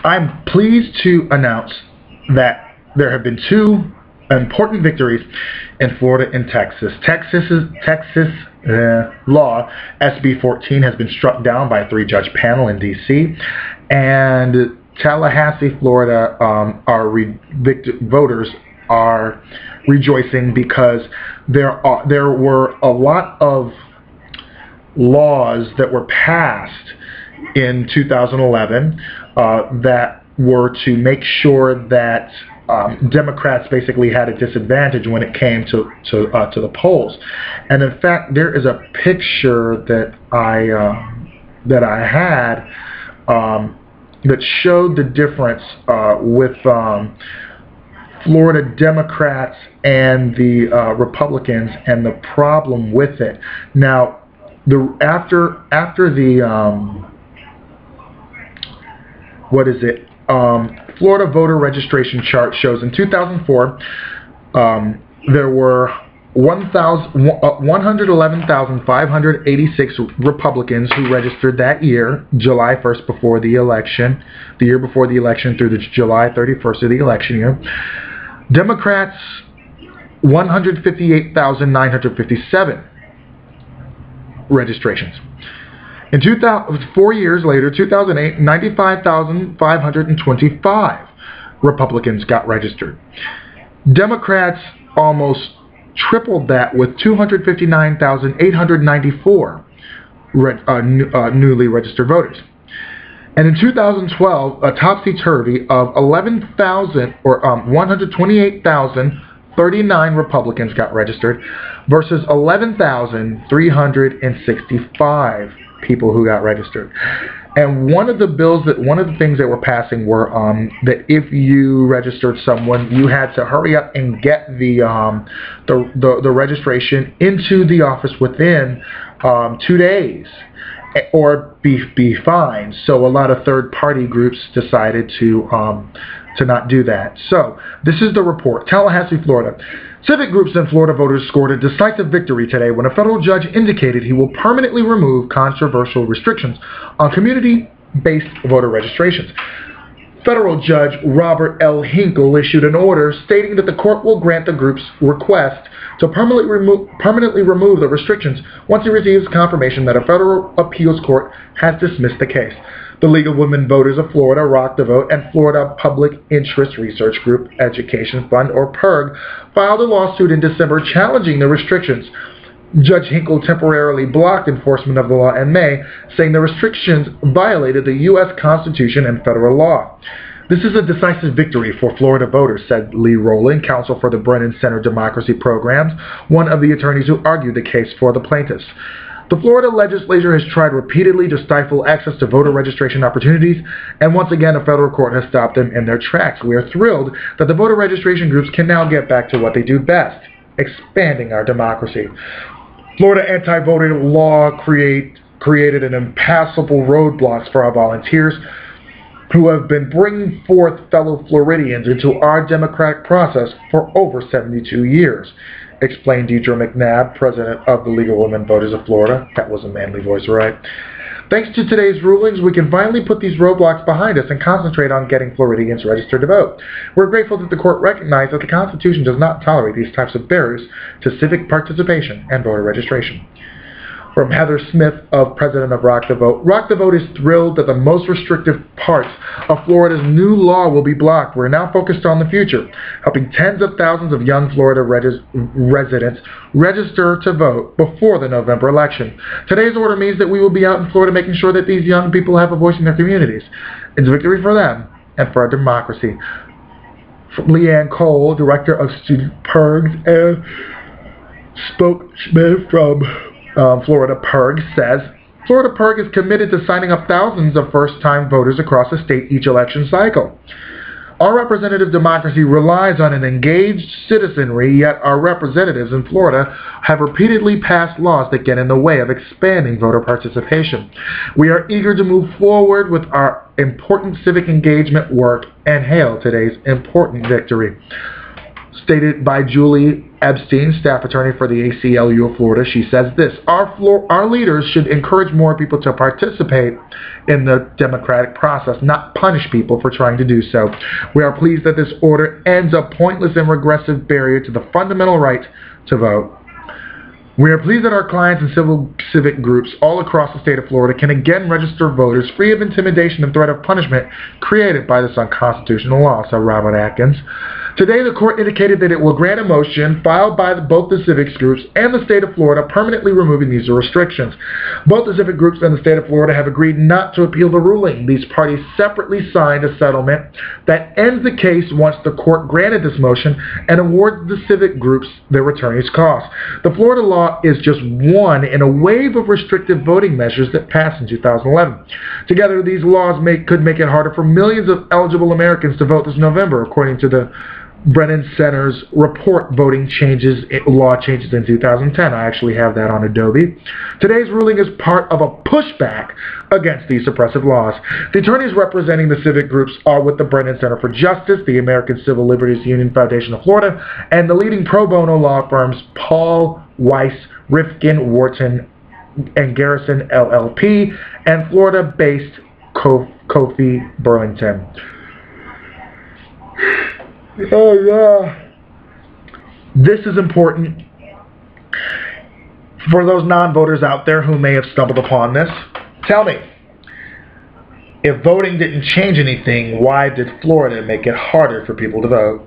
I'm pleased to announce that there have been two important victories in Florida and Texas. Texas law SB 14 has been struck down by a 3-judge panel in D.C. and Tallahassee, Florida, voters are rejoicing because there were a lot of laws that were passed in 2011 that were to make sure that Democrats basically had a disadvantage when it came to the polls. And in fact, there is a picture that I had that showed the difference with Florida Democrats and the Republicans and the problem with it. Now, after the Florida voter registration chart shows in 2004 there were 111,586 Republicans who registered that year, July 1st before the election, the year before the election through the July 31st of the election year. Democrats, 158,957 registrations. In 4 years later, 2008, 95,525 Republicans got registered. Democrats almost tripled that with 259,894 newly registered voters. And in 2012, a topsy-turvy of 128,039 Republicans got registered versus 11,365 people who got registered. And one of the things that were passing were that if you registered someone, you had to hurry up and get the registration into the office within 2 days, or be fined. So a lot of third-party groups decided to not do that. So this is the report. Tallahassee, Florida. Civic groups and Florida voters scored a decisive victory today when a federal judge indicated he will permanently remove controversial restrictions on community-based voter registrations. Federal Judge Robert L. Hinkle issued an order stating that the court will grant the group's request to permanently remove the restrictions once he receives confirmation that a federal appeals court has dismissed the case. The League of Women Voters of Florida, Rock the Vote, and Florida Public Interest Research Group Education Fund, or PIRG, filed a lawsuit in December challenging the restrictions. Judge Hinkle temporarily blocked enforcement of the law in May, saying the restrictions violated the U.S. Constitution and federal law. This is a decisive victory for Florida voters, said Lee Rowland, counsel for the Brennan Center Democracy Programs, one of the attorneys who argued the case for the plaintiffs. The Florida legislature has tried repeatedly to stifle access to voter registration opportunities, and once again a federal court has stopped them in their tracks. We are thrilled that the voter registration groups can now get back to what they do best, expanding our democracy. Florida anti-voting law created an impassable roadblocks for our volunteers who have been bringing forth fellow Floridians into our democratic process for over 72 years, explained Deidre McNabb, president of the League of Women Voters of Florida. That was a manly voice, right? Thanks to today's rulings, we can finally put these roadblocks behind us and concentrate on getting Floridians registered to vote. We're grateful that the court recognized that the Constitution does not tolerate these types of barriers to civic participation and voter registration. From Heather Smith, president of Rock the Vote. Rock the Vote is thrilled that the most restrictive parts of Florida's new law will be blocked. We're now focused on the future, helping tens of thousands of young Florida residents register to vote before the November election. Today's order means that we will be out in Florida making sure that these young people have a voice in their communities. It's a victory for them and for our democracy. From Leanne Cole, director of student PIRGs, and spokesman from Florida PIRG, says, Florida PIRG is committed to signing up thousands of first-time voters across the state each election cycle. Our representative democracy relies on an engaged citizenry, yet our representatives in Florida have repeatedly passed laws that get in the way of expanding voter participation. We are eager to move forward with our important civic engagement work and hail today's important victory. Stated by Julie Epstein, staff attorney for the ACLU of Florida, she says this: our leaders should encourage more people to participate in the democratic process, not punish people for trying to do so. We are pleased that this order ends a pointless and regressive barrier to the fundamental right to vote. We are pleased that our clients and civic groups all across the state of Florida can again register voters free of intimidation and threat of punishment created by this unconstitutional law, said Robert Atkins. Today, the court indicated that it will grant a motion filed by both the civics groups and the state of Florida permanently removing these restrictions. Both the civic groups and the state of Florida have agreed not to appeal the ruling. These parties separately signed a settlement that ends the case once the court granted this motion and awards the civic groups their attorney's costs. The Florida law is just one in a wave of restrictive voting measures that passed in 2011. Together, these laws could make it harder for millions of eligible Americans to vote this November, according to the Brennan Center's report, Voting Changes, Law Changes in 2010. I actually have that on Adobe. Today's ruling is part of a pushback against these suppressive laws. The attorneys representing the civic groups are with the Brennan Center for Justice, the American Civil Liberties Union Foundation of Florida, and the leading pro bono law firms Paul, Weiss, Rifkin, Wharton, and Garrison LLP, and Florida-based Kofi Burlington. Oh yeah. This is important for those non-voters out there who may have stumbled upon this. Tell me, if voting didn't change anything, why did Florida make it harder for people to vote?